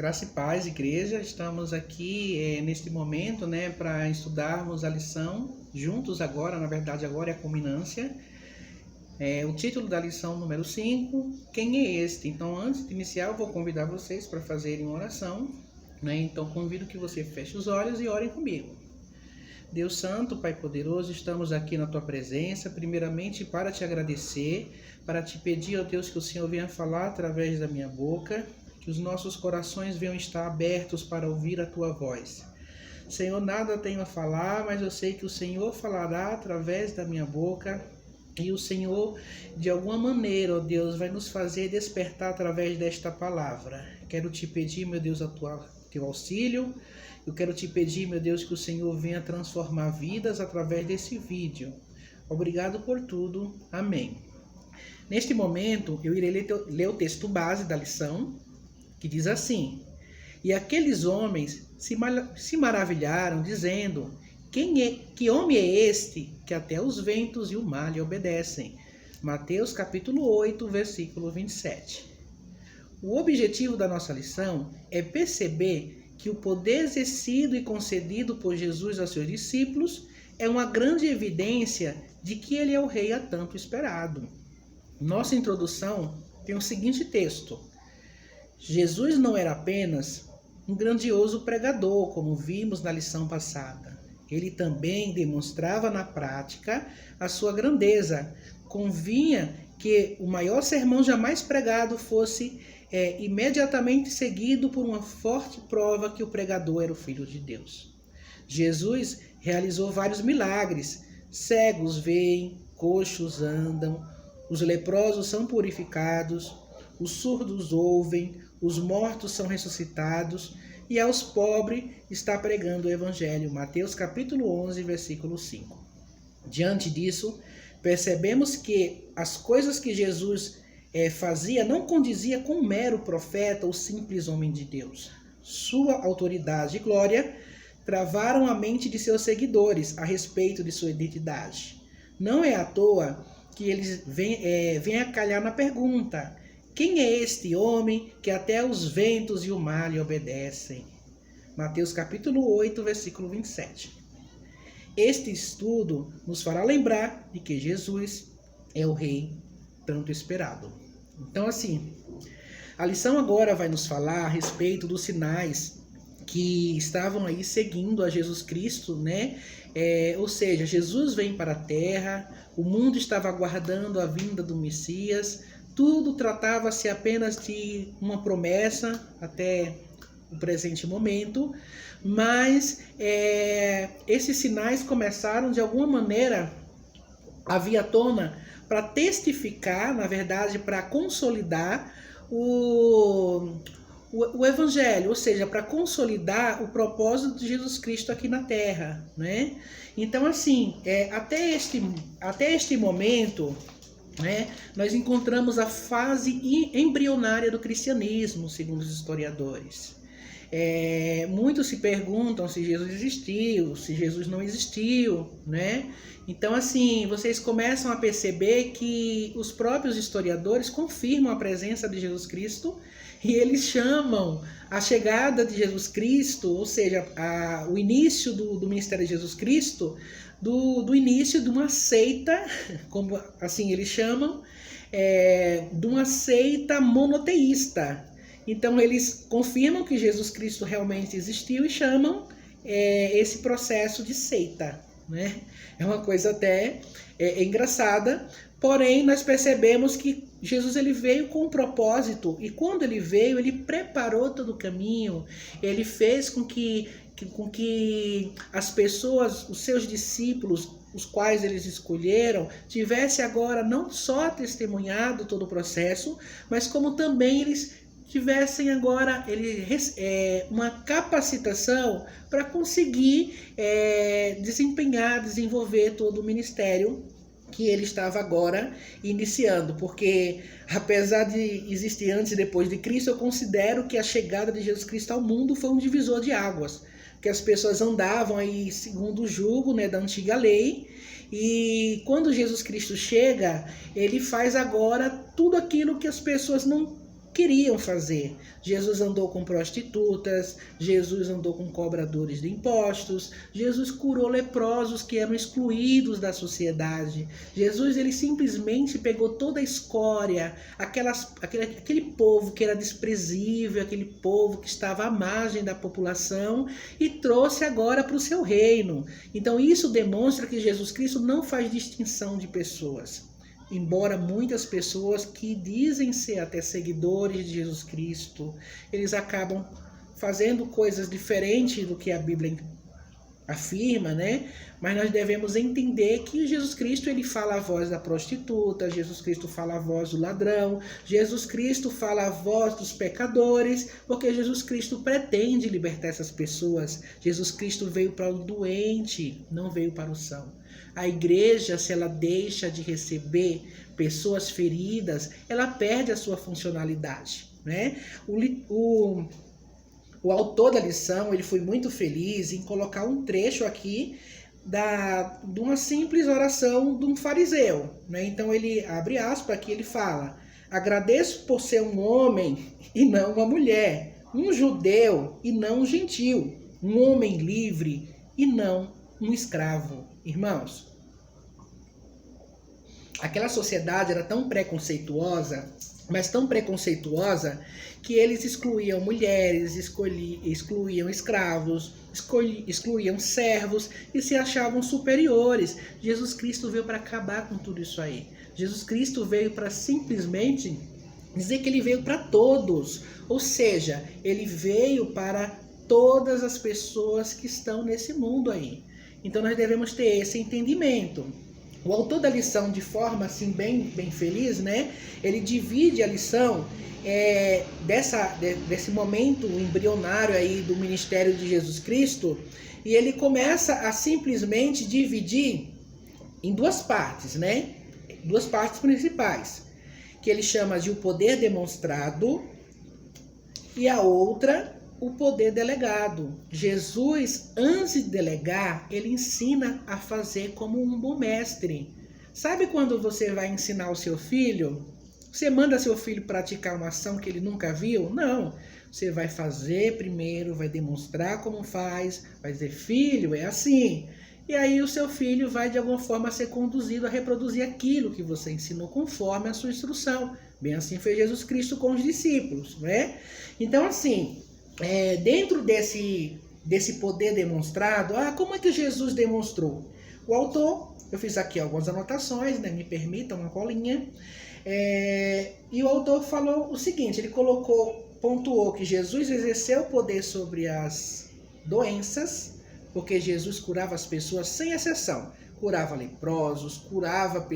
Graça e paz, igreja. Estamos aqui neste momento, para estudarmos a lição juntos agora. Na verdade, agora é a culminância. O título da lição número 5, quem é este? Então, antes de iniciar, eu vou convidar vocês para fazerem uma oração. Então, convido que você feche os olhos e orem comigo. Deus Santo, Pai Poderoso, estamos aqui na Tua presença, primeiramente para Te agradecer, para Te pedir, ó Deus, que o Senhor venha falar através da minha boca, que os nossos corações venham estar abertos para ouvir a Tua voz. Senhor, nada tenho a falar, mas eu sei que o Senhor falará através da minha boca e o Senhor, de alguma maneira, ó Deus, vai nos fazer despertar através desta palavra. Quero Te pedir, meu Deus, Teu auxílio. Eu quero Te pedir, meu Deus, que o Senhor venha transformar vidas através desse vídeo. Obrigado por tudo. Amém. Neste momento, eu irei ler o texto base da lição, que diz assim: E aqueles homens se maravilharam, dizendo: Que homem é este, que até os ventos e o mar lhe obedecem? Mateus capítulo 8, versículo 27. O objetivo da nossa lição é perceber que o poder exercido e concedido por Jesus aos seus discípulos é uma grande evidência de que ele é o rei há tanto esperado. Nossa introdução tem o seguinte texto: Jesus não era apenas um grandioso pregador, como vimos na lição passada. Ele também demonstrava na prática a sua grandeza. Convinha que o maior sermão jamais pregado fosse imediatamente seguido por uma forte prova que o pregador era o Filho de Deus. Jesus realizou vários milagres. Cegos veem, coxos andam, os leprosos são purificados, os surdos ouvem, os mortos são ressuscitados e aos pobres está pregando o Evangelho. Mateus capítulo 11, versículo 5. Diante disso, percebemos que as coisas que Jesus fazia não condizia com um mero profeta ou simples homem de Deus. Sua autoridade e glória travaram a mente de seus seguidores a respeito de sua identidade. Não é à toa que eles vêm a calhar na pergunta: quem é este homem que até os ventos e o mar lhe obedecem? Mateus capítulo 8, versículo 27. Este estudo nos fará lembrar de que Jesus é o rei tanto esperado. Então, assim, a lição agora vai nos falar a respeito dos sinais que estavam aí seguindo a Jesus Cristo, ou seja, Jesus vem para a terra, o mundo estava aguardando a vinda do Messias, tudo tratava-se apenas de uma promessa até o presente momento, mas esses sinais começaram de alguma maneira a vir à tona para testificar, na verdade, para consolidar o Evangelho, ou seja, para consolidar o propósito de Jesus Cristo aqui na Terra, Então, assim, até este momento, nós encontramos a fase embrionária do cristianismo, segundo os historiadores. Muitos se perguntam se Jesus existiu, se Jesus não existiu, Então, assim, vocês começam a perceber que os próprios historiadores confirmam a presença de Jesus Cristo e eles chamam a chegada de Jesus Cristo, ou seja, o início do ministério de Jesus Cristo, do início de uma seita, como assim eles chamam, de uma seita monoteísta. Então, eles confirmam que Jesus Cristo realmente existiu e chamam esse processo de seita, É uma coisa até engraçada, porém nós percebemos que Jesus ele veio com um propósito, e quando ele veio, ele preparou todo o caminho, ele fez com que as pessoas, os seus discípulos, os quais eles escolheram, tivessem agora não só testemunhado todo o processo, mas como também eles tivessem agora uma capacitação para conseguir desenvolver todo o ministério que ele estava agora iniciando, porque apesar de existir antes e depois de Cristo, eu considero que a chegada de Jesus Cristo ao mundo foi um divisor de águas, que as pessoas andavam aí segundo o jugo da antiga lei, e quando Jesus Cristo chega, ele faz agora tudo aquilo que as pessoas não queriam fazer. Jesus andou com prostitutas, Jesus andou com cobradores de impostos, Jesus curou leprosos que eram excluídos da sociedade. Jesus, ele simplesmente pegou toda a escória, aquele povo que era desprezível, aquele povo que estava à margem da população e trouxe agora para o seu reino. Então isso demonstra que Jesus Cristo não faz distinção de pessoas. Embora muitas pessoas que dizem ser até seguidores de Jesus Cristo, eles acabam fazendo coisas diferentes do que a Bíblia afirma, né? Mas nós devemos entender que Jesus Cristo, ele fala a voz da prostituta, Jesus Cristo fala a voz do ladrão, Jesus Cristo fala a voz dos pecadores, porque Jesus Cristo pretende libertar essas pessoas. Jesus Cristo veio para o doente, não veio para o são. A igreja, se ela deixa de receber pessoas feridas, ela perde a sua funcionalidade, né? O autor da lição, ele foi muito feliz em colocar um trecho aqui de uma simples oração de um fariseu, né? Então ele abre aspas aqui, ele fala: agradeço por ser um homem e não uma mulher, um judeu e não um gentil, um homem livre e não um escravo. Irmãos, aquela sociedade era tão preconceituosa, mas tão preconceituosa, que eles excluíam mulheres, excluíam escravos, excluíam servos e se achavam superiores. Jesus Cristo veio para acabar com tudo isso aí. Jesus Cristo veio para simplesmente dizer que ele veio para todos, ou seja, ele veio para todas as pessoas que estão nesse mundo aí. Então nós devemos ter esse entendimento. O autor da lição, de forma assim bem feliz, né? Ele divide a lição desse momento embrionário aí do ministério de Jesus Cristo, e ele começa a simplesmente dividir em duas partes, né? Duas partes principais, que ele chama de o poder demonstrado e a outra, o poder delegado. Jesus, antes de delegar, ele ensina a fazer como um bom mestre. Sabe quando você vai ensinar o seu filho? Você manda seu filho praticar uma ação que ele nunca viu? Não. Você vai fazer primeiro, vai demonstrar como faz, vai dizer: filho, é assim. E aí o seu filho vai de alguma forma ser conduzido a reproduzir aquilo que você ensinou conforme a sua instrução. Bem assim fez Jesus Cristo com os discípulos, né? Então assim, dentro desse poder demonstrado, como é que Jesus demonstrou? O autor, eu fiz aqui algumas anotações, né? Me permitam uma colinha. E o autor falou o seguinte, ele pontuou que Jesus exerceu poder sobre as doenças, porque Jesus curava as pessoas sem exceção. Curava leprosos, curava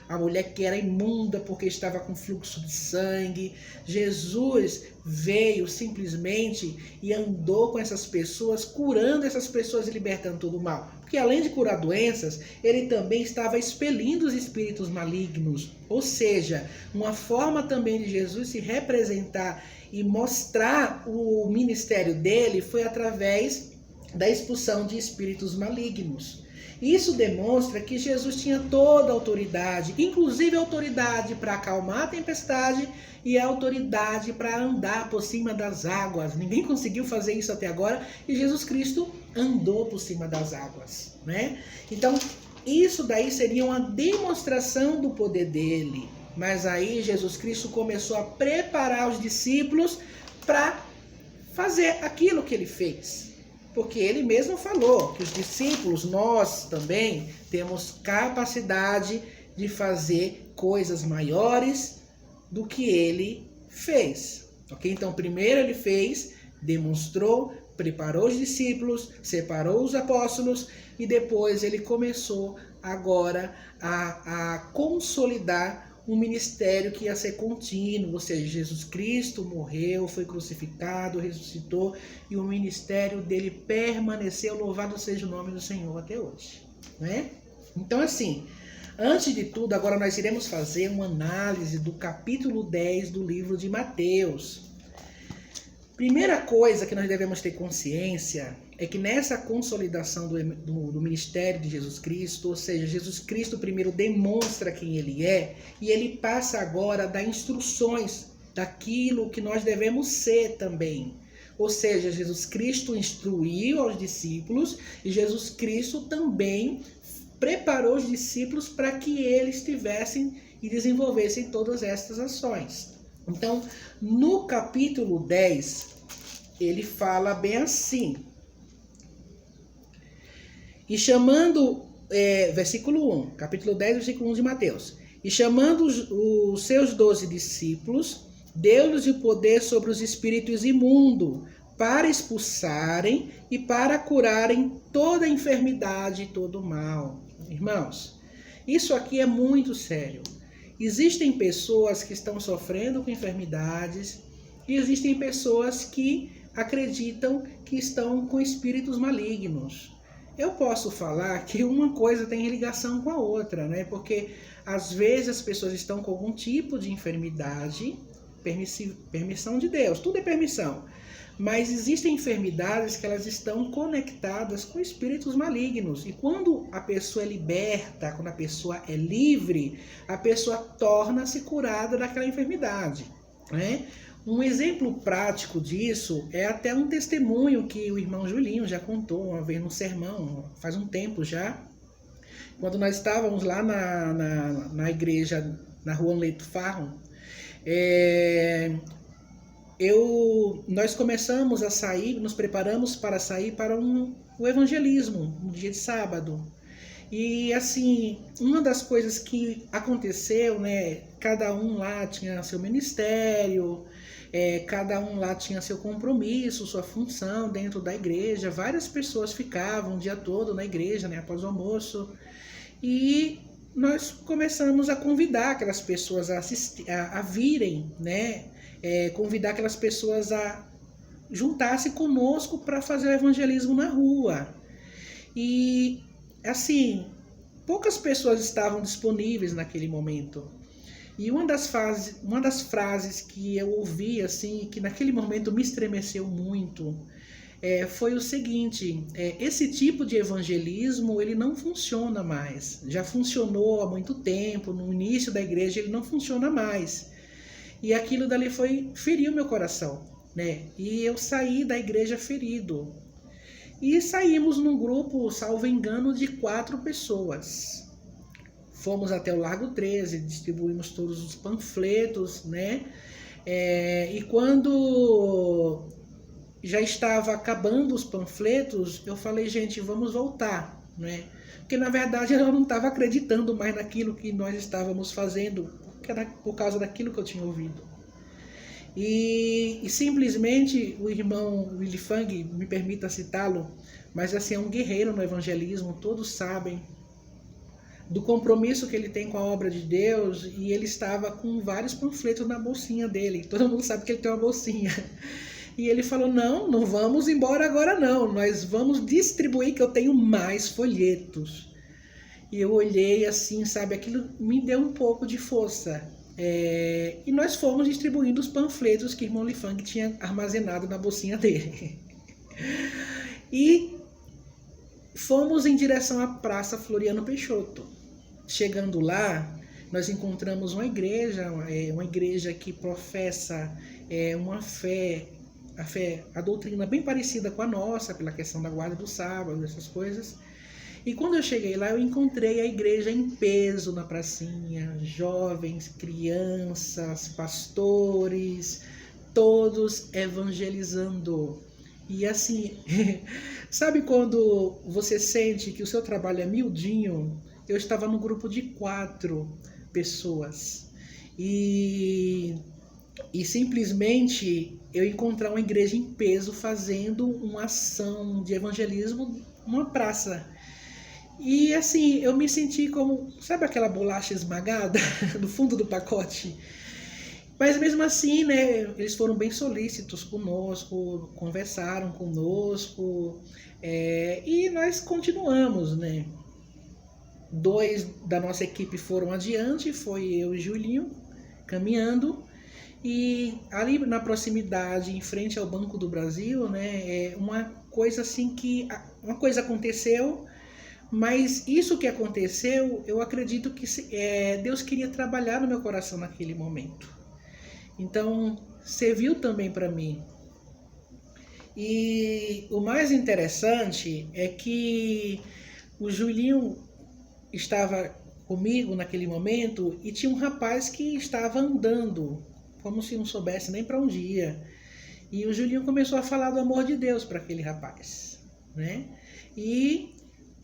a mulher que era imunda porque estava com fluxo de sangue. Jesus veio simplesmente e andou com essas pessoas, curando essas pessoas e libertando todo o mal. Porque além de curar doenças, ele também estava expelindo os espíritos malignos. Ou seja, uma forma também de Jesus se representar e mostrar o ministério dele foi através da expulsão de espíritos malignos. Isso demonstra que Jesus tinha toda a autoridade, inclusive a autoridade para acalmar a tempestade e a autoridade para andar por cima das águas. Ninguém conseguiu fazer isso até agora e Jesus Cristo andou por cima das águas, né? Então, isso daí seria uma demonstração do poder dele. Mas aí Jesus Cristo começou a preparar os discípulos para fazer aquilo que ele fez. Porque ele mesmo falou que os discípulos, nós também, temos capacidade de fazer coisas maiores do que ele fez. Ok? Então, primeiro ele fez, demonstrou, preparou os discípulos, separou os apóstolos e depois ele começou agora a consolidar um ministério que ia ser contínuo, ou seja, Jesus Cristo morreu, foi crucificado, ressuscitou e o ministério dele permaneceu, louvado seja o nome do Senhor até hoje, né? Então assim, antes de tudo, agora nós iremos fazer uma análise do capítulo 10 do livro de Mateus. Primeira coisa que nós devemos ter consciência é que nessa consolidação do ministério de Jesus Cristo, ou seja, Jesus Cristo primeiro demonstra quem ele é e ele passa agora a dar instruções daquilo que nós devemos ser também. Ou seja, Jesus Cristo instruiu aos discípulos e Jesus Cristo também preparou os discípulos para que eles tivessem e desenvolvessem todas estas ações. Então, no capítulo 10, ele fala bem assim. E chamando, versículo 1, capítulo 10, versículo 1 de Mateus. E chamando os seus 12 discípulos, deu-lhes o poder sobre os espíritos imundos, para expulsarem e para curarem toda enfermidade e todo mal. Irmãos, isso aqui é muito sério. Existem pessoas que estão sofrendo com enfermidades e existem pessoas que acreditam que estão com espíritos malignos. Eu posso falar que uma coisa tem ligação com a outra, né? Porque às vezes as pessoas estão com algum tipo de enfermidade, permissão de Deus, tudo é permissão. Mas existem enfermidades que elas estão conectadas com espíritos malignos. E quando a pessoa é liberta, quando a pessoa é livre, a pessoa torna-se curada daquela enfermidade, né? Um exemplo prático disso é até um testemunho que o irmão Julinho já contou uma vez no sermão, faz um tempo já. Quando nós estávamos lá na igreja, na rua Leito Farro, nós começamos a sair, nos preparamos para sair para o evangelismo, no dia de sábado. E assim, uma das coisas que aconteceu, né, cada um lá tinha seu ministério, cada um lá tinha seu compromisso, sua função dentro da igreja. Várias pessoas ficavam o dia todo na igreja, né, após o almoço. E nós começamos a convidar aquelas pessoas a virem, né, convidar aquelas pessoas a juntar-se conosco para fazer o evangelismo na rua. E assim, poucas pessoas estavam disponíveis naquele momento. E uma das frases que eu ouvi, assim, que naquele momento me estremeceu muito, foi o seguinte: esse tipo de evangelismo ele não funciona mais. Já funcionou há muito tempo, no início da igreja ele não funciona mais. E aquilo dali feriu meu coração, né? E eu saí da igreja ferido. E saímos num grupo, salvo engano, de 4 pessoas. Fomos até o Largo 13, distribuímos todos os panfletos, né? E quando já estava acabando os panfletos, eu falei, gente, vamos voltar, né? Porque na verdade eu não estava acreditando mais naquilo que nós estávamos fazendo, por causa daquilo que eu tinha ouvido. E simplesmente o irmão Willy Fang, me permita citá-lo, mas assim, é um guerreiro no evangelismo, todos sabem do compromisso que ele tem com a obra de Deus, e ele estava com vários panfletos na bolsinha dele. Todo mundo sabe que ele tem uma bolsinha. E ele falou, não vamos embora agora não, nós vamos distribuir, que eu tenho mais folhetos. E eu olhei assim, sabe, aquilo me deu um pouco de força. E nós fomos distribuindo os panfletos que o irmão Lifang tinha armazenado na bolsinha dele. E fomos em direção à Praça Floriano Peixoto. Chegando lá, nós encontramos uma igreja que professa a doutrina bem parecida com a nossa, pela questão da guarda do sábado, essas coisas. E quando eu cheguei lá, eu encontrei a igreja em peso na pracinha, jovens, crianças, pastores, todos evangelizando. E assim, sabe quando você sente que o seu trabalho é miudinho? Eu estava no grupo de 4 pessoas. E simplesmente eu encontrar uma igreja em peso fazendo uma ação de evangelismo numa praça. E assim, eu me senti como, sabe aquela bolacha esmagada no fundo do pacote? Mas mesmo assim, né, eles foram bem solícitos conosco, conversaram conosco, e nós continuamos, né? 2 da nossa equipe foram adiante, foi eu e Julinho, caminhando, e ali na proximidade, em frente ao Banco do Brasil, né, uma coisa aconteceu. Mas isso que aconteceu, eu acredito que Deus queria trabalhar no meu coração naquele momento. Então, serviu também para mim. E o mais interessante é que o Julinho estava comigo naquele momento e tinha um rapaz que estava andando, como se não soubesse nem para onde ia. E o Julinho começou a falar do amor de Deus para aquele rapaz, né? E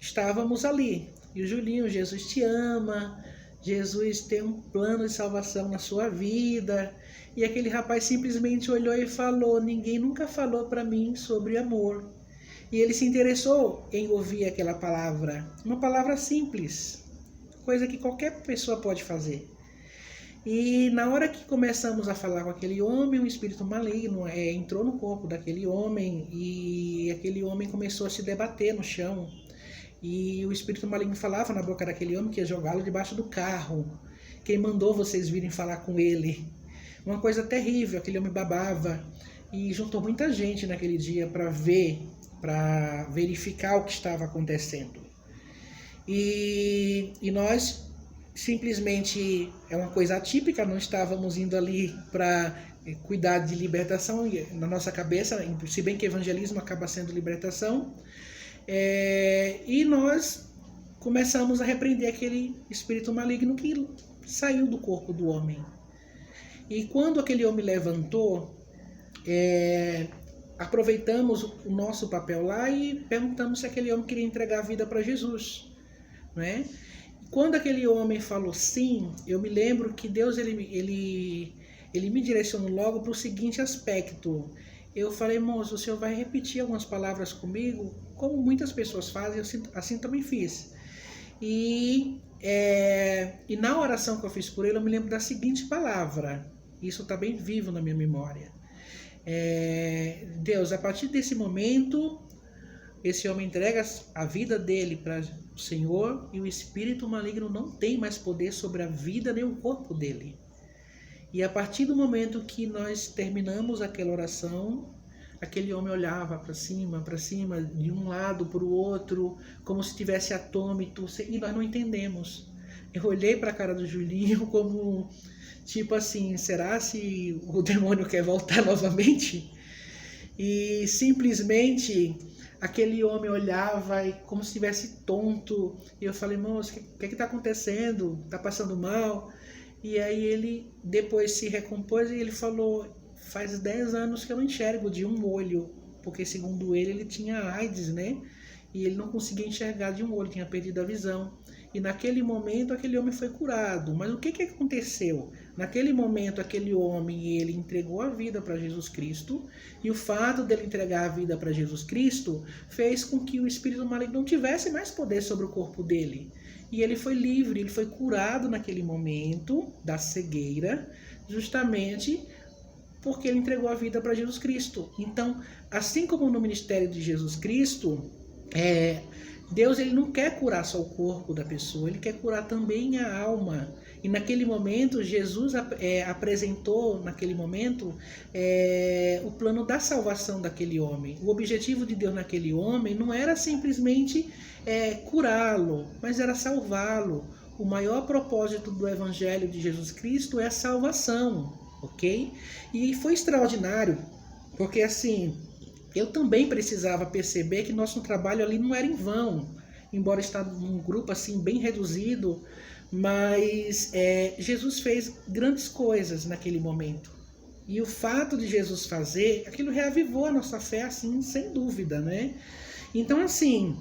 estávamos ali. E o Julinho, Jesus te ama, Jesus tem um plano de salvação na sua vida. E aquele rapaz simplesmente olhou e falou: ninguém nunca falou para mim sobre amor. E ele se interessou em ouvir aquela palavra, uma palavra simples, coisa que qualquer pessoa pode fazer. E na hora que começamos a falar com aquele homem, um espírito maligno entrou no corpo daquele homem e aquele homem começou a se debater no chão. E o espírito maligno falava na boca daquele homem que ia jogá-lo debaixo do carro. Quem mandou vocês virem falar com ele? Uma coisa terrível, aquele homem babava. E juntou muita gente naquele dia para ver, para verificar o que estava acontecendo. E nós simplesmente, é uma coisa atípica, não estávamos indo ali para cuidar de libertação na nossa cabeça, se bem que evangelismo acaba sendo libertação. E nós começamos a repreender aquele espírito maligno que saiu do corpo do homem. E quando aquele homem levantou, aproveitamos o nosso papel lá e perguntamos se aquele homem queria entregar a vida para Jesus, não é? Quando aquele homem falou sim, eu me lembro que Deus ele me direcionou logo para o seguinte aspecto. Eu falei: moço, o senhor vai repetir algumas palavras comigo, como muitas pessoas fazem, eu assim também fiz. E na oração que eu fiz por ele, eu me lembro da seguinte palavra. Isso está bem vivo na minha memória. Deus, a partir desse momento, esse homem entrega a vida dele para o Senhor e o espírito maligno não tem mais poder sobre a vida nem o corpo dele. E a partir do momento que nós terminamos aquela oração, aquele homem olhava para cima, de um lado para o outro, como se estivesse atônito, e nós não entendemos. Eu olhei para a cara do Julinho como, tipo assim, será se o demônio quer voltar novamente? E simplesmente aquele homem olhava como se estivesse tonto. E eu falei: moço, o que está acontecendo? Está passando mal? E aí ele depois se recompôs e ele falou: faz 10 anos que eu não enxergo de um olho, porque segundo ele tinha AIDS, né? E ele não conseguia enxergar de um olho, tinha perdido a visão. E naquele momento aquele homem foi curado. Mas o que aconteceu? Naquele momento aquele homem, ele entregou a vida para Jesus Cristo, e o fato dele entregar a vida para Jesus Cristo fez com que o espírito maligno não tivesse mais poder sobre o corpo dele. E ele foi livre, ele foi curado naquele momento da cegueira, justamente porque ele entregou a vida para Jesus Cristo. Então, assim como no ministério de Jesus Cristo, Deus ele não quer curar só o corpo da pessoa, ele quer curar também a alma. E naquele momento, Jesus apresentou, naquele momento, o plano da salvação daquele homem. O objetivo de Deus naquele homem não era simplesmente curá-lo, mas era salvá-lo. O maior propósito do Evangelho de Jesus Cristo é a salvação, ok? E foi extraordinário, porque assim, eu também precisava perceber que nosso trabalho ali não era em vão, embora estar num grupo assim bem reduzido, mas Jesus fez grandes coisas naquele momento. E o fato de Jesus fazer, aquilo reavivou a nossa fé, assim, sem dúvida, né? Então, assim,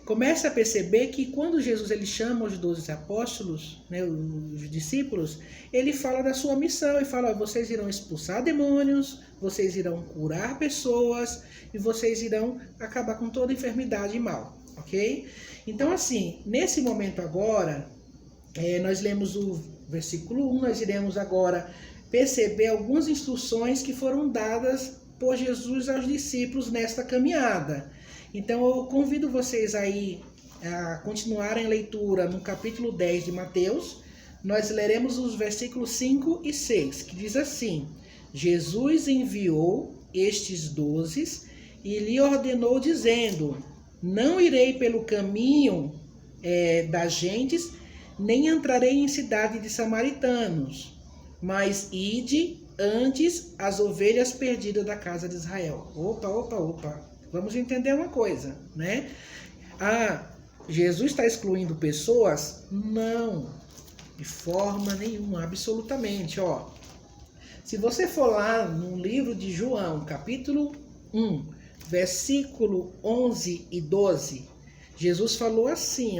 comece a perceber que quando Jesus ele chama os 12 apóstolos, né, os discípulos, ele fala da sua missão e fala: vocês irão expulsar demônios, vocês irão curar pessoas e vocês irão acabar com toda enfermidade e mal, ok? Então, assim, nesse momento agora, nós lemos o versículo 1, nós iremos agora perceber algumas instruções que foram dadas por Jesus aos discípulos nesta caminhada. Então eu convido vocês aí a continuarem a leitura no capítulo 10 de Mateus. Nós leremos os versículos 5 e 6, que diz assim: Jesus enviou estes 12 e lhe ordenou dizendo: não irei pelo caminho das gentes, nem entrarei em cidade de samaritanos, mas ide antes as ovelhas perdidas da casa de Israel. Opa. Vamos entender uma coisa, né? Jesus está excluindo pessoas? Não, de forma nenhuma, absolutamente. Se você for lá no livro de João, capítulo 1, versículo 11 e 12, Jesus falou assim,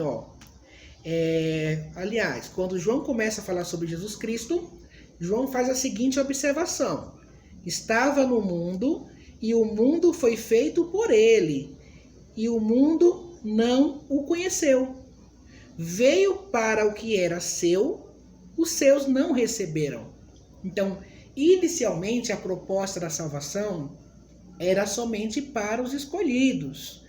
aliás, quando João começa a falar sobre Jesus Cristo, João faz a seguinte observação: estava no mundo e o mundo foi feito por ele, e o mundo não o conheceu. Veio para o que era seu, os seus não receberam. Então, inicialmente a proposta da salvação era somente para os escolhidos.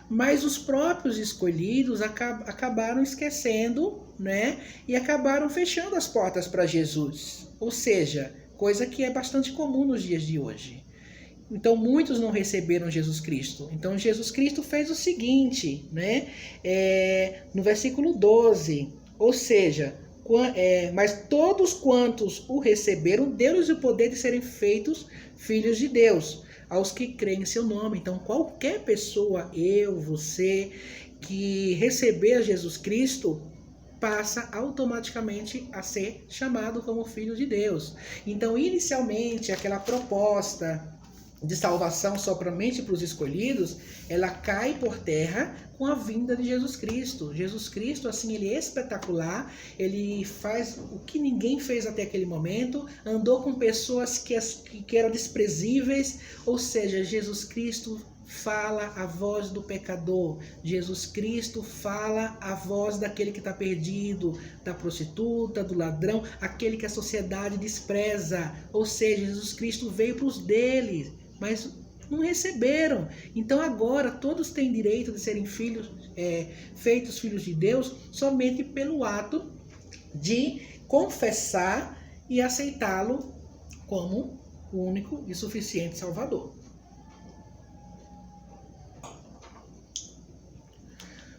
Mas os próprios escolhidos acabaram esquecendo, né? E acabaram fechando as portas para Jesus. Ou seja, coisa que é bastante comum nos dias de hoje. Então, muitos não receberam Jesus Cristo. Então, Jesus Cristo fez o seguinte, né? No versículo 12, ou seja, mas todos quantos o receberam, deu-lhes o poder de serem feitos filhos de Deus, aos que creem em seu nome. Então, qualquer pessoa, eu, você, que receber Jesus Cristo, passa automaticamente a ser chamado como filho de Deus. Então, inicialmente, aquela proposta de salvação somente para os escolhidos, ela cai por terra com a vinda de Jesus Cristo. Jesus Cristo, assim, ele é espetacular, ele faz o que ninguém fez até aquele momento, andou com pessoas que eram desprezíveis, ou seja, Jesus Cristo fala a voz do pecador, Jesus Cristo fala a voz daquele que está perdido, da prostituta, do ladrão, aquele que a sociedade despreza, ou seja, Jesus Cristo veio para os deles, mas não receberam. Então agora todos têm direito de serem feitos filhos de Deus somente pelo ato de confessar e aceitá-lo como o único e suficiente Salvador.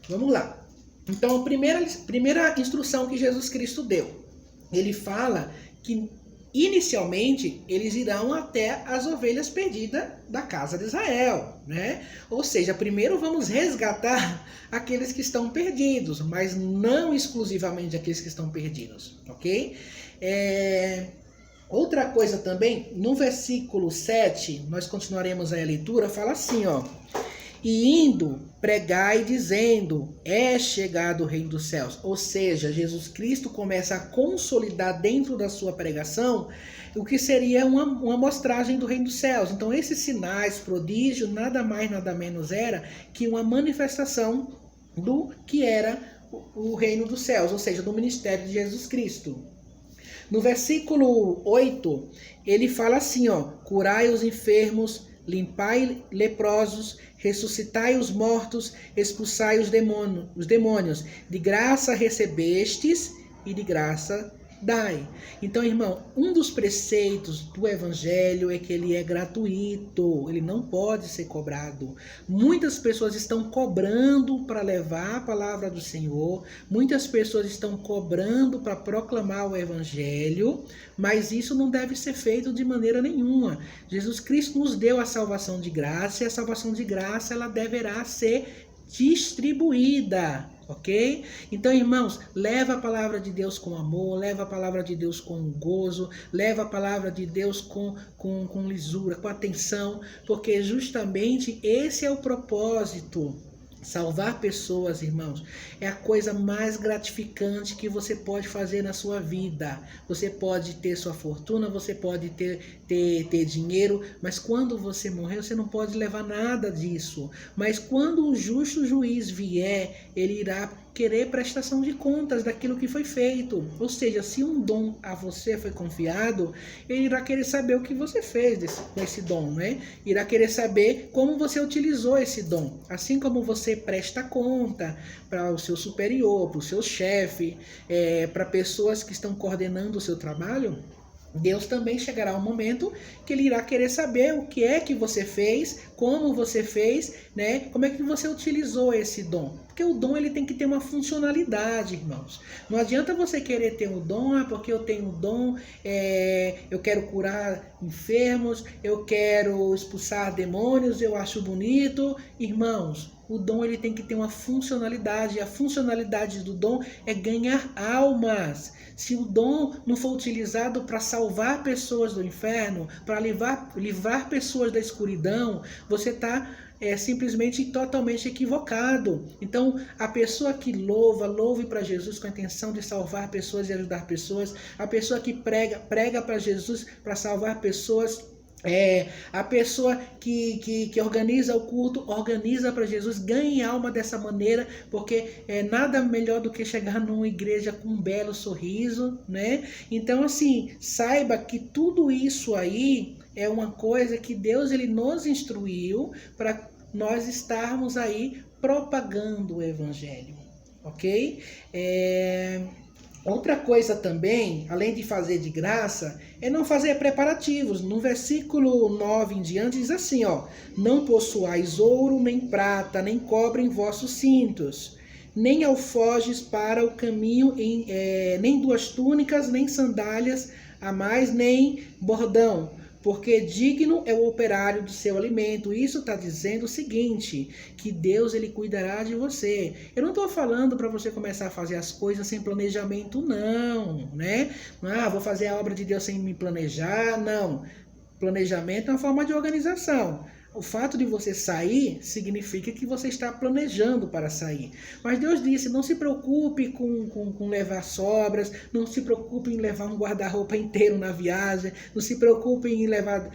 Vamos lá. Então, a primeira instrução que Jesus Cristo deu, ele fala que inicialmente eles irão até as ovelhas perdidas da casa de Israel, né? Ou seja, primeiro vamos resgatar aqueles que estão perdidos, mas não exclusivamente aqueles que estão perdidos, ok? Outra coisa também, no versículo 7, nós continuaremos aí a leitura, fala assim, e indo, pregai dizendo, é chegado o reino dos céus. Ou seja, Jesus Cristo começa a consolidar dentro da sua pregação o que seria uma mostragem do reino dos céus. Então esses sinais, prodígios, nada mais, nada menos era que uma manifestação do que era o reino dos céus, ou seja, do ministério de Jesus Cristo. No versículo 8, ele fala assim, curai os enfermos, limpai leprosos, ressuscitai os mortos, expulsai os demônios. De graça recebestes e de graça dai. Então, irmão, um dos preceitos do evangelho é que ele é gratuito, ele não pode ser cobrado. Muitas pessoas estão cobrando para levar a palavra do Senhor, muitas pessoas estão cobrando para proclamar o evangelho, mas isso não deve ser feito de maneira nenhuma. Jesus Cristo nos deu a salvação de graça, e a salvação de graça ela deverá ser distribuída. Ok? Então, irmãos, leva a palavra de Deus com amor, leva a palavra de Deus com gozo, leva a palavra de Deus com lisura, com atenção, porque justamente esse é o propósito. Salvar pessoas, irmãos, é a coisa mais gratificante que você pode fazer na sua vida. Você pode ter sua fortuna, você pode ter dinheiro, mas quando você morrer, você não pode levar nada disso. Mas quando o justo juiz vier, ele irá querer prestação de contas daquilo que foi feito. Ou seja, se um dom a você foi confiado, ele irá querer saber o que você fez desse dom, né? Irá querer saber como você utilizou esse dom. Assim como você presta conta para o seu superior, para o seu chefe, para pessoas que estão coordenando o seu trabalho, Deus também chegará um momento que ele irá querer saber o que é que você fez, como você fez, né? Como é que você utilizou esse dom. Porque o dom ele tem que ter uma funcionalidade, irmãos. Não adianta você querer ter o dom, porque eu tenho o dom, eu quero curar enfermos, eu quero expulsar demônios, eu acho bonito. Irmãos, o dom ele tem que ter uma funcionalidade. A funcionalidade do dom é ganhar almas. Se o dom não for utilizado para salvar pessoas do inferno, para livrar pessoas da escuridão, você está simplesmente totalmente equivocado. Então, a pessoa que louve para Jesus com a intenção de salvar pessoas e ajudar pessoas. A pessoa que prega para Jesus para salvar pessoas. A pessoa que organiza o culto, organiza para Jesus, ganhe alma dessa maneira, porque nada melhor do que chegar numa igreja com um belo sorriso, né? Então, assim, saiba que tudo isso aí é uma coisa que Deus ele nos instruiu para nós estarmos aí propagando o evangelho, ok? Outra coisa também, além de fazer de graça, é não fazer preparativos. No versículo 9 em diante diz assim, ó: não possuais ouro, nem prata, nem cobre em vossos cintos, nem alforjes para o caminho, nem duas túnicas, nem sandálias a mais, nem bordão, porque digno é o operário do seu alimento. Isso está dizendo o seguinte, que Deus ele cuidará de você. Eu não estou falando para você começar a fazer as coisas sem planejamento, não, né? Vou fazer a obra de Deus sem me planejar, não. Planejamento é uma forma de organização. O fato de você sair significa que você está planejando para sair. Mas Deus disse, não se preocupe com levar sobras, não se preocupe em levar um guarda-roupa inteiro na viagem, não se preocupe em levar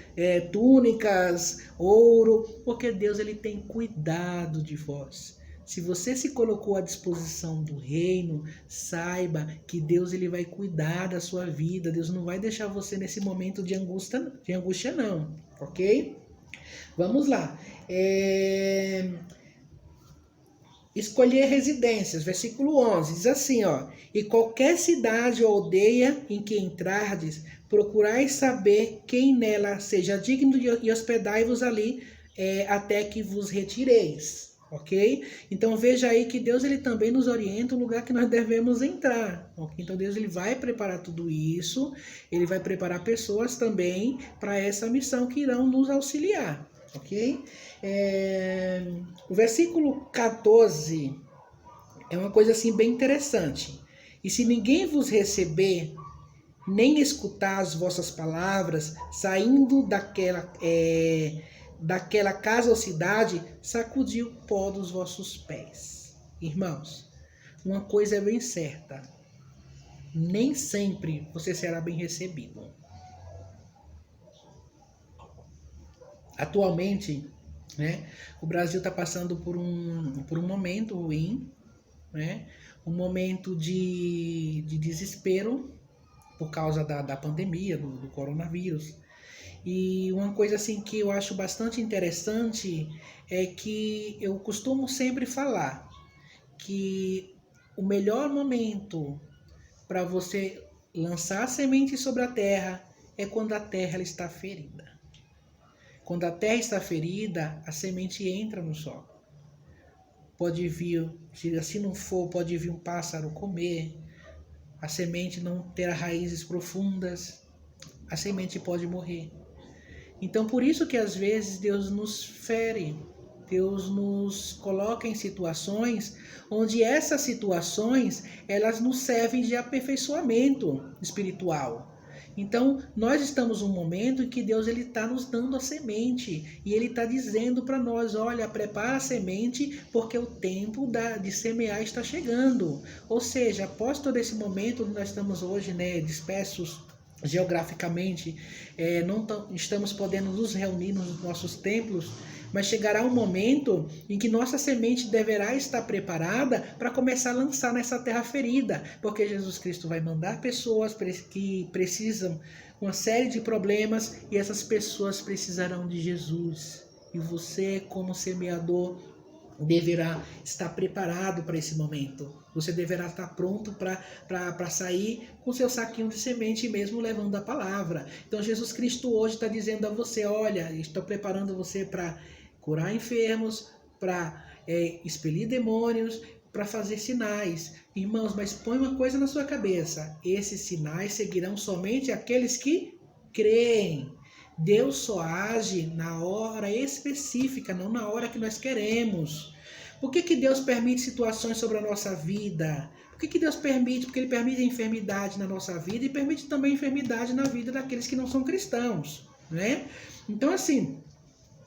túnicas, ouro, porque Deus ele tem cuidado de vós. Se você se colocou à disposição do reino, saiba que Deus ele vai cuidar da sua vida. Deus não vai deixar você nesse momento de angústia não, ok? Vamos lá. Escolher residências, versículo 11, diz assim, ó: e qualquer cidade ou aldeia em que entrardes, procurai saber quem nela seja digno e hospedai-vos ali até que vos retireis. Ok? Então veja aí que Deus ele também nos orienta o lugar que nós devemos entrar. Okay? Então Deus ele vai preparar tudo isso, ele vai preparar pessoas também para essa missão que irão nos auxiliar. Ok? O versículo 14 é uma coisa assim bem interessante. E se ninguém vos receber, nem escutar as vossas palavras, saindo daquela casa ou cidade, sacudi o pó dos vossos pés. Irmãos, uma coisa é bem certa: nem sempre você será bem recebido. Atualmente, né, o Brasil está passando por um momento ruim, né, um momento de desespero por causa da pandemia, do coronavírus. E uma coisa assim que eu acho bastante interessante é que eu costumo sempre falar que o melhor momento para você lançar a semente sobre a terra é quando a terra ela está ferida. Quando a terra está ferida, a semente entra no solo. Pode vir, se não for, pode vir um pássaro comer, a semente não terá raízes profundas, a semente pode morrer. Então, por isso que às vezes Deus nos fere, Deus nos coloca em situações onde essas situações, elas nos servem de aperfeiçoamento espiritual. Então, nós estamos num momento em que Deus está nos dando a semente e Ele está dizendo para nós, olha, prepara a semente porque o tempo de semear está chegando. Ou seja, após todo esse momento onde nós estamos hoje, né, dispersos geograficamente, não estamos podendo nos reunir nos nossos templos, mas chegará um momento em que nossa semente deverá estar preparada para começar a lançar nessa terra ferida, porque Jesus Cristo vai mandar pessoas que precisam uma série de problemas e essas pessoas precisarão de Jesus. E você, como semeador, deverá estar preparado para esse momento. Você deverá estar pronto para sair com seu saquinho de semente mesmo levando a palavra. Então Jesus Cristo hoje está dizendo a você, olha, estou preparando você para curar enfermos, para expelir demônios, para fazer sinais. Irmãos, mas põe uma coisa na sua cabeça, esses sinais seguirão somente aqueles que creem. Deus só age na hora específica, não na hora que nós queremos. Por que Deus permite situações sobre a nossa vida? Por que Deus permite? Porque Ele permite a enfermidade na nossa vida e permite também a enfermidade na vida daqueles que não são cristãos, né? Então, assim,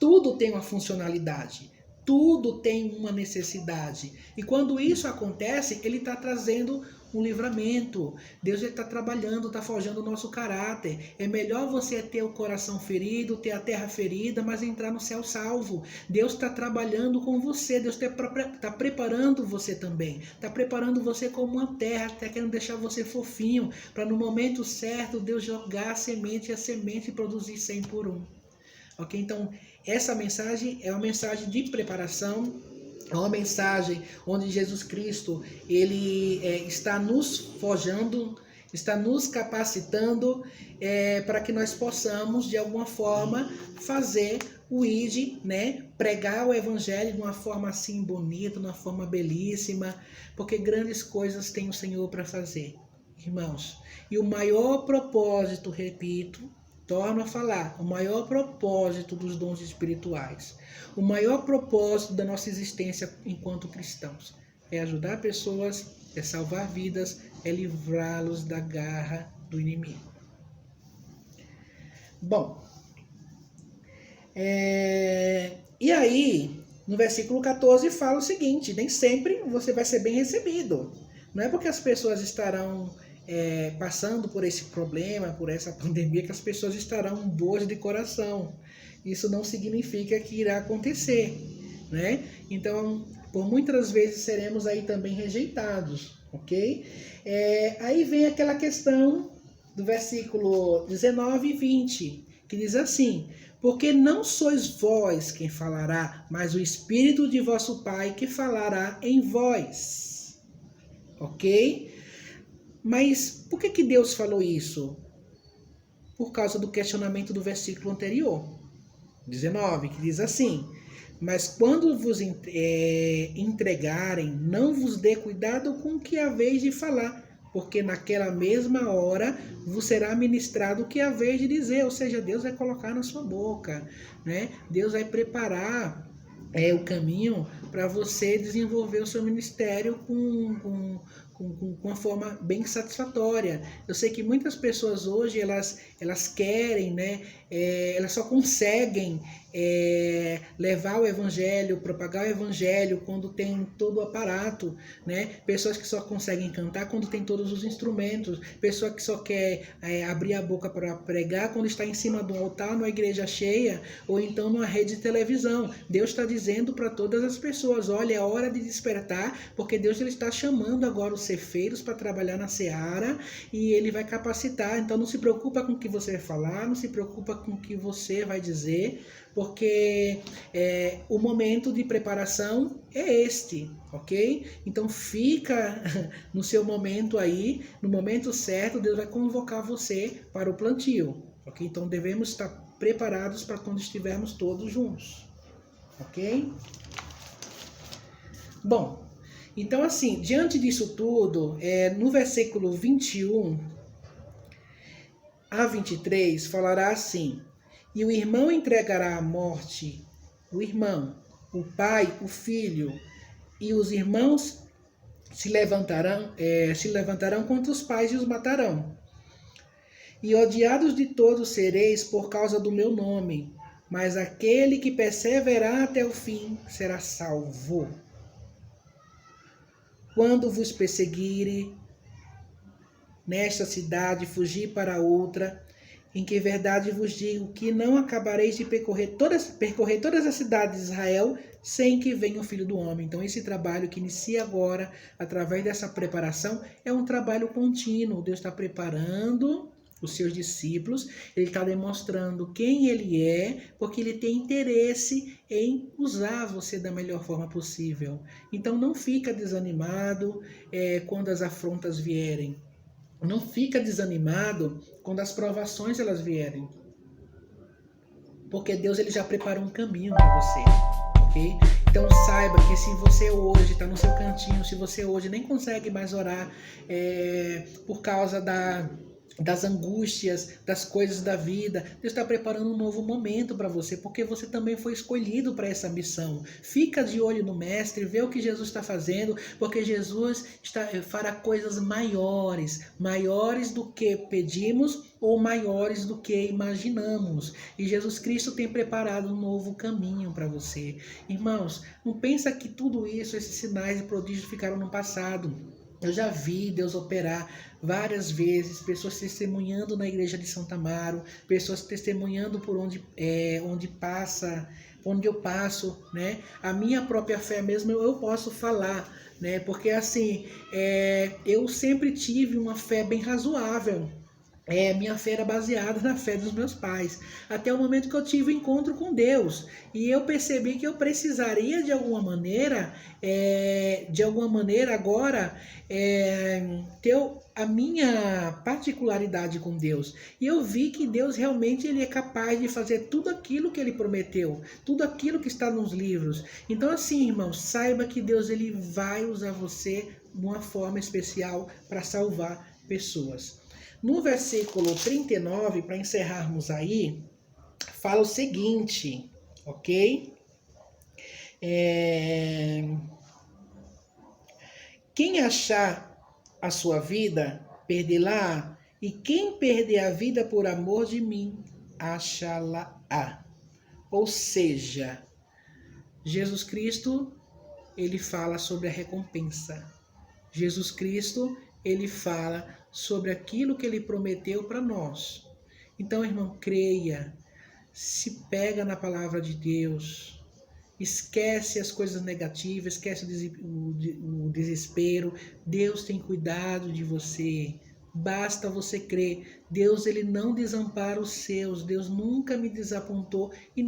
tudo tem uma funcionalidade. Tudo tem uma necessidade. E quando isso acontece, Ele está trazendo um livramento. Deus está trabalhando, está forjando o nosso caráter. É melhor você ter o coração ferido, ter a terra ferida, mas entrar no céu salvo. Deus está trabalhando com você. Deus está preparando você também. Está preparando você como uma terra. Está querendo deixar você fofinho, para no momento certo Deus jogar a semente e a semente produzir 100 por 1. Ok? Então, essa mensagem é uma mensagem de preparação, é uma mensagem onde Jesus Cristo ele está nos forjando, está nos capacitando para que nós possamos, de alguma forma, fazer o ID, né? Pregar o Evangelho de uma forma assim bonita, de uma forma belíssima, porque grandes coisas tem o Senhor para fazer, irmãos. E o maior propósito, repito, torno a falar, o maior propósito dos dons espirituais, o maior propósito da nossa existência enquanto cristãos é ajudar pessoas, é salvar vidas, é livrá-los da garra do inimigo. Bom, e aí, no versículo 14 fala o seguinte, nem sempre você vai ser bem recebido. Não é porque as pessoas estarão passando por esse problema, por essa pandemia, que as pessoas estarão boas de coração. Isso não significa que irá acontecer, né? Então, por muitas vezes seremos aí também rejeitados, ok? Aí vem aquela questão do versículo 19 e 20, que diz assim, porque não sois vós quem falará, mas o Espírito de vosso Pai que falará em vós, ok? Mas por que Deus falou isso? Por causa do questionamento do versículo anterior, 19, que diz assim, mas quando vos entregarem, não vos dê cuidado com o que haveis de falar, porque naquela mesma hora vos será ministrado o que haveis de dizer, ou seja, Deus vai colocar na sua boca, né? Deus vai preparar o caminho para você desenvolver o seu ministério com uma forma bem satisfatória. Eu sei que muitas pessoas hoje, elas querem, né? Elas só conseguem levar o evangelho, propagar o evangelho quando tem todo o aparato, né? Pessoas que só conseguem cantar quando tem todos os instrumentos, pessoa que só quer abrir a boca para pregar quando está em cima do altar, numa igreja cheia, ou então numa rede de televisão. Deus está dizendo para todas as pessoas, olha, é hora de despertar, porque Deus ele está chamando agora os cefeiros para trabalhar na seara, e Ele vai capacitar. Então não se preocupa com o que você vai falar, não se preocupa com o que você vai dizer, porque o momento de preparação é este, ok? Então fica no seu momento aí, no momento certo, Deus vai convocar você para o plantio, ok? Então devemos estar preparados para quando estivermos todos juntos, ok? Bom, então assim, diante disso tudo, no versículo 21 a 23, falará assim, e o irmão entregará à morte o irmão, o pai, o filho, e os irmãos se levantarão contra os pais e os matarão. E odiados de todos sereis por causa do meu nome, mas aquele que perseverar até o fim será salvo. Quando vos perseguirem nesta cidade, fugir para outra, em que verdade vos digo que não acabareis de percorrer todas as cidades de Israel sem que venha o Filho do Homem. Então esse trabalho que inicia agora, através dessa preparação, é um trabalho contínuo. Deus está preparando os seus discípulos, ele está demonstrando quem ele é, porque ele tem interesse em usar você da melhor forma possível. Então não fica desanimado quando as afrontas vierem. Não fica desanimado quando as provações elas vierem. Porque Deus ele já preparou um caminho para você, ok? Então saiba que se você hoje está no seu cantinho, se você hoje nem consegue mais orar por causa das angústias, das coisas da vida, Deus está preparando um novo momento para você, porque você também foi escolhido para essa missão. Fica de olho no Mestre, vê o que Jesus está fazendo, porque Jesus fará coisas maiores do que pedimos ou maiores do que imaginamos. E Jesus Cristo tem preparado um novo caminho para você. Irmãos, não pensa que tudo isso, esses sinais e prodígios ficaram no passado. Eu já vi Deus operar várias vezes, pessoas testemunhando na igreja de Santo Amaro, pessoas testemunhando por onde eu passo, né? A minha própria fé mesmo eu posso falar, né? Porque assim, eu sempre tive uma fé bem razoável. Minha fé era baseada na fé dos meus pais, até o momento que eu tive um encontro com Deus, e eu percebi que eu precisaria de alguma maneira agora ter a minha particularidade com Deus, e eu vi que Deus realmente ele é capaz de fazer tudo aquilo que ele prometeu, tudo aquilo que está nos livros. Então assim, irmãos, saiba que Deus ele vai usar você de uma forma especial para salvar pessoas. No versículo 39, para encerrarmos aí, fala o seguinte, ok? Quem achar a sua vida, perdê-la, e quem perder a vida por amor de mim, achá-la-á. Ou seja, Jesus Cristo, ele fala sobre a recompensa. Jesus Cristo, ele fala sobre aquilo que ele prometeu para nós. Então, irmão, creia, se pega na palavra de Deus, esquece as coisas negativas, esquece o desespero. Deus tem cuidado de você, basta você crer. Deus ele não desampara os seus, Deus nunca me desapontou e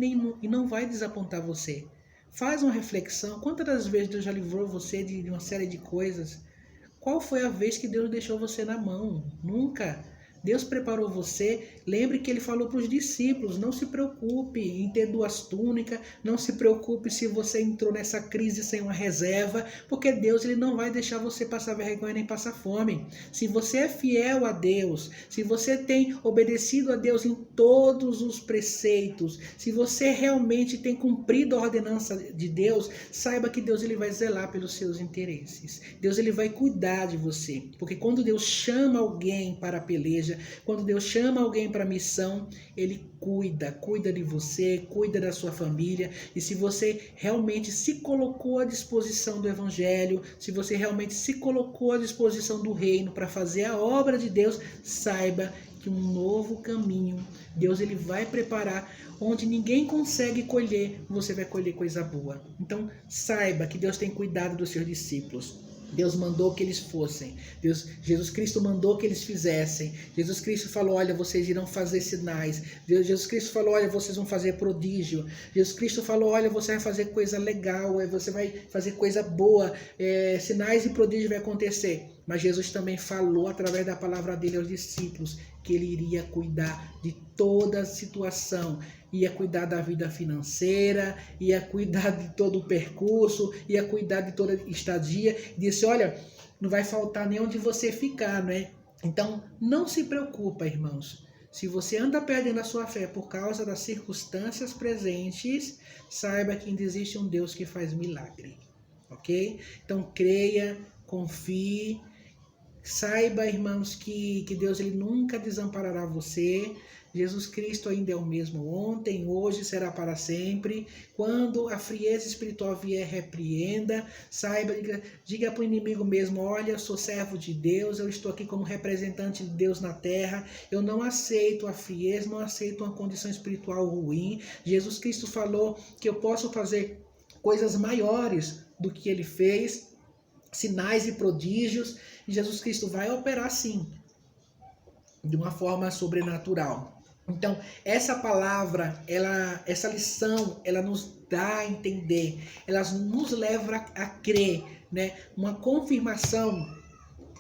não vai desapontar você. Faz uma reflexão, quantas das vezes Deus já livrou você de uma série de coisas? Qual foi a vez que Deus deixou você na mão? Nunca. Deus preparou você. Lembre que ele falou para os discípulos, não se preocupe em ter 2 túnicas, não se preocupe se você entrou nessa crise sem uma reserva, porque Deus ele não vai deixar você passar vergonha nem passar fome. Se você é fiel a Deus, se você tem obedecido a Deus em todos os preceitos, se você realmente tem cumprido a ordenança de Deus, saiba que Deus ele vai zelar pelos seus interesses. Deus ele vai cuidar de você, porque quando Deus chama alguém para a peleja, quando Deus chama alguém para a missão, ele cuida de você, cuida da sua família. E se você realmente se colocou à disposição do Evangelho, se você realmente se colocou à disposição do reino para fazer a obra de Deus, saiba que um novo caminho Deus ele vai preparar, onde ninguém consegue colher, você vai colher coisa boa. Então saiba que Deus tem cuidado dos seus discípulos. Deus mandou que eles fossem. Jesus Cristo mandou que eles fizessem. Jesus Cristo falou, olha, vocês irão fazer sinais. Jesus Cristo falou, olha, vocês vão fazer prodígio. Jesus Cristo falou, olha, você vai fazer coisa legal, você vai fazer coisa boa, sinais e prodígios vai acontecer. Mas Jesus também falou através da palavra dele aos discípulos que ele iria cuidar de toda a situação, ia cuidar da vida financeira, ia cuidar de todo o percurso, ia cuidar de toda a estadia. Disse, olha, não vai faltar nem onde você ficar, né? Então, não se preocupa, irmãos. Se você anda perdendo a sua fé por causa das circunstâncias presentes, saiba que ainda existe um Deus que faz milagre, ok? Então, creia, confie. Saiba, irmãos, que Deus ele nunca desamparará você. Jesus Cristo ainda é o mesmo ontem, hoje, será para sempre. Quando a frieza espiritual vier, repreenda. Saiba, diga para o inimigo mesmo, olha, eu sou servo de Deus, eu estou aqui como representante de Deus na terra. Eu não aceito a frieza, não aceito uma condição espiritual ruim. Jesus Cristo falou que eu posso fazer coisas maiores do que ele fez, sinais e prodígios. E Jesus Cristo vai operar sim. de uma forma sobrenatural. Então, essa palavra, essa lição, ela nos dá a entender, ela nos leva a crer, né? Uma confirmação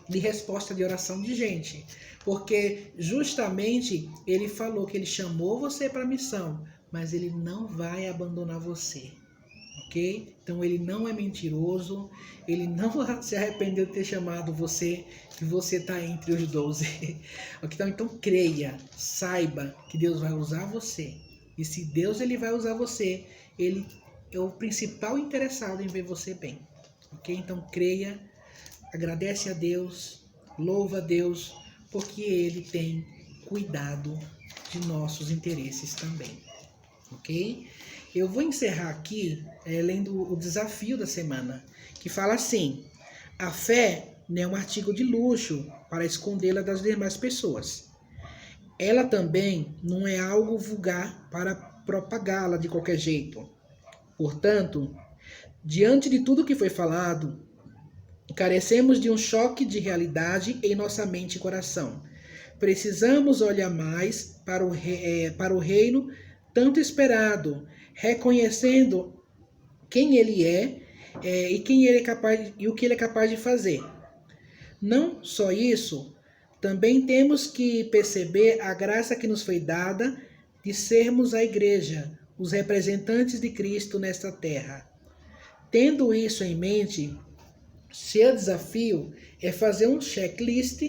de resposta de oração de gente. Porque justamente ele falou que ele chamou você para a missão, mas ele não vai abandonar você. Ok? Então ele não é mentiroso, ele não se arrependeu de ter chamado você, que você está entre os 12. Então creia, saiba que Deus vai usar você. E se Deus ele vai usar você, ele é o principal interessado em ver você bem. Ok? Então creia, agradece a Deus, louva a Deus, porque ele tem cuidado de nossos interesses também. Ok? Eu vou encerrar aqui lendo o desafio da semana, que fala assim: a fé não é um artigo de luxo para escondê-la das demais pessoas. Ela também não é algo vulgar para propagá-la de qualquer jeito. Portanto, diante de tudo que foi falado, carecemos de um choque de realidade em nossa mente e coração. Precisamos olhar mais para o reino tanto esperado, reconhecendo quem ele é, e quem ele é capaz e o que ele é capaz de fazer. Não só isso, também temos que perceber a graça que nos foi dada de sermos a igreja, os representantes de Cristo nesta terra. Tendo isso em mente, seu desafio é fazer um checklist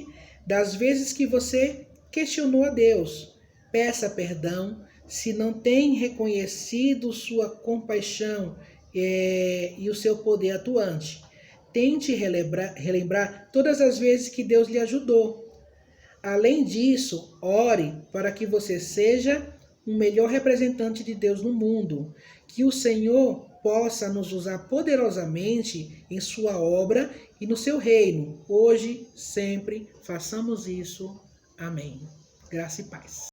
das vezes que você questionou a Deus. Peça perdão se não tem reconhecido sua compaixão e o seu poder atuante. Tente relembrar todas as vezes que Deus lhe ajudou. Além disso, ore para que você seja um melhor representante de Deus no mundo. Que o Senhor possa nos usar poderosamente em sua obra e no seu reino. Hoje, sempre, façamos isso. Amém. Graça e paz.